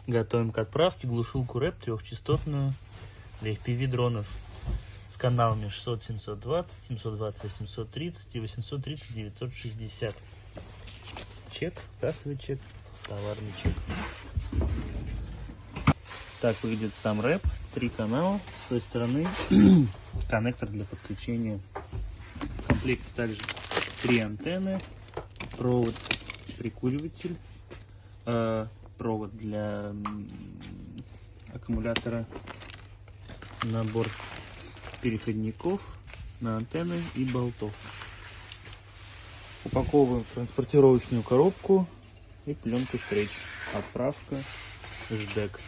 Готовим к отправке глушилку рэп трехчастотную для FPV дронов с каналами 600 720, 720 830 и 830 960. Чек, кассовый чек, товарный чек. Так выглядит сам рэп. 3 канала. С той стороны коннектор для подключения. В комплекте также 3 антенны, провод, прикуриватель, провод для аккумулятора, набор переходников на антенны и болтов. Упаковываем в транспортировочную коробку и пленку стрейч. Отправка, ждек.